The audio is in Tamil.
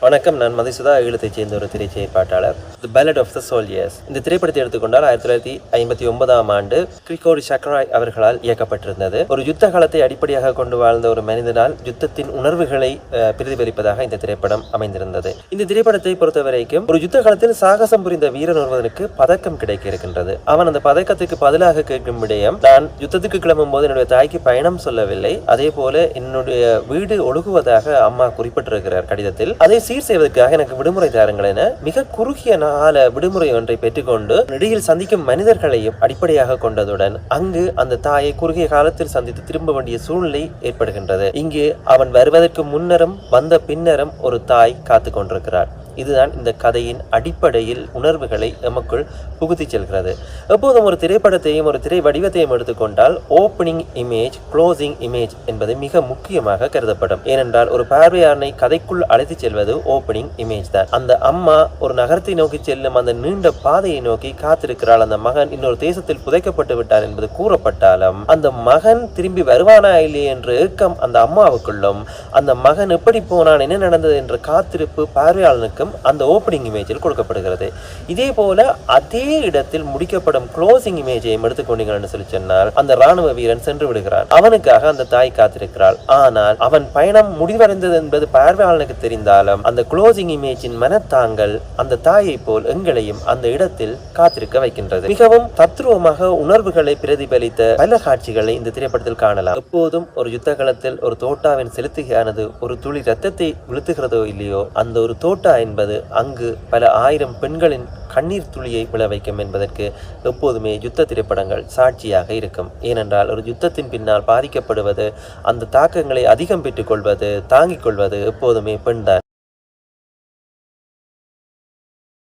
வணக்கம், நான் மதிசுதா ஈழத்தைச் சேர்ந்த ஒரு திரைச்செயற்பாட்டாளர். தி பேலட் ஆஃப் த சோல்ஜர்ஸ் இந்த திரைப்படத்தை எடுத்துக்கொண்டால் 1959ஆம் ஆண்டு கிரிகோரி சக்கராய் அவர்களால் இயக்கப்பட்டிருந்தது. ஒரு யுத்த காலத்தை அடிப்படையாக கொண்டு வாழ்ந்த ஒரு மனிதனால் யுத்தத்தின் உணர்வுகளை பிரதிபலிப்பதாக இந்த திரைப்படம் அமைந்திருந்தது. இந்த திரைப்படத்தை பொறுத்தவரைக்கும் ஒரு யுத்த காலத்தில் சாகசம் புரிந்த வீரன் ஒருவனுக்கு பதக்கம் கிடைக்க இருக்கின்றது. அவன் அந்த பதக்கத்துக்கு பதிலாக கேட்கும் விடயம், நான் யுத்தத்துக்கு கிளம்பும் போது என்னுடைய தாய்க்கு பயணம் சொல்லவில்லை, அதே போல என்னுடைய வீடு ஒழுகுவதாக அம்மா குறிப்பிட்டிருக்கிறார் கடிதத்தில். அதை சீர் செய்வதற்காக எனக்கு விடுமுறை தாருங்கள் என மிக குறுகிய கால விடுமுறை ஒன்றை பெற்றுக்கொண்டு இடையில் சந்திக்கும் மனிதர்களையும் அடிப்படையாக கொண்டதுடன் அங்கு அந்த தாயை குறுகிய காலத்தில் சந்தித்து திரும்ப வேண்டிய சூழ்நிலை ஏற்படுகின்றது. இங்கு அவன் வருவதற்கு முன்னரும் வந்த பின்னரும் ஒரு தாய் காத்து கொண்டிருக்கிறார். இதுதான் இந்த கதையின் அடிப்படையில் உணர்வுகளை எமக்குள் புகுத்தி செல்கிறது. எப்போதும் ஒரு திரைப்படத்தையும் ஒரு திரை வடிவத்தையும் எடுத்துக்கொண்டால் ஓப்பனிங் இமேஜ், க்ளோசிங் இமேஜ் என்பது மிக முக்கியமாக கருதப்படும். ஏனென்றால் ஒரு பார்வையாளனை கதைக்குள் அழைத்து செல்வது ஓப்பனிங் இமேஜ் தான். அந்த அம்மா ஒரு நகரத்தை நோக்கி செல்லும் அந்த நீண்ட பாதையை நோக்கி காத்திருக்கிறாள். அந்த மகன் இன்னொரு தேசத்தில் புதைக்கப்பட்டு விட்டார் என்பது கூறப்பட்டாலும் அந்த மகன் திரும்பி வருவானா இல்லையே என்ற ஏக்கம் அந்த அம்மாவுக்குள்ளும், அந்த மகன் எப்படி போனான், என்ன நடந்தது என்ற காத்திருப்பு பார்வையாளனுக்கு அந்த ஓப்பனிங் இமேஜில் கொடுக்கப்படுகிறது. இதே போல அதே இடத்தில் முடிக்கப்படும் க்ளோசிங் இமேஜையும் எடுத்துக்கொண்டீங்கன்னு சொல்லி சொன்னால், அந்த ராணுவ வீரன் சென்று விடுகிறான். அவனுக்காக அந்த தாய் காத்திருக்கிறாள். ஆனால் அவன் பயணம் முடிவடைந்தது என்பது பார்வையாளனுக்கு தெரிந்தாலும் அந்த க்ளோசிங் இமேஜின் மனத்தாங்கள் அந்த தாயை போல் எங்களையும் அந்த இடத்தில் காத்திருக்க வைக்கின்றது. மிகவும் தத்ரூபமாக உணர்வுகளை பிரதிபலித்த பல காட்சிகளை இந்த திரைப்படத்தில் காணலாம். எப்போதும் ஒரு யுத்த களத்தில் ஒரு தோட்டாவின் செலுத்துகையானது ஒரு துளி ரத்தத்தை விழுத்துகிறதோ இல்லையோ, அந்த ஒரு தோட்டா என்பது அங்கு பல ஆயிரம் பெண்களின் கண்ணீர் துளியை விளைவிக்கும் என்பதற்கு எப்போதுமே யுத்த திரைப்படங்கள் சாட்சியாக இருக்கும். ஏனென்றால் ஒரு யுத்தத்தின் பின்னால் பாதிக்கப்படுவது, அந்த தாக்கங்களை அதிகம் பெற்றுக் கொள்வது, தாங்கிக் கொள்வது எப்போதுமே பெண் தான்.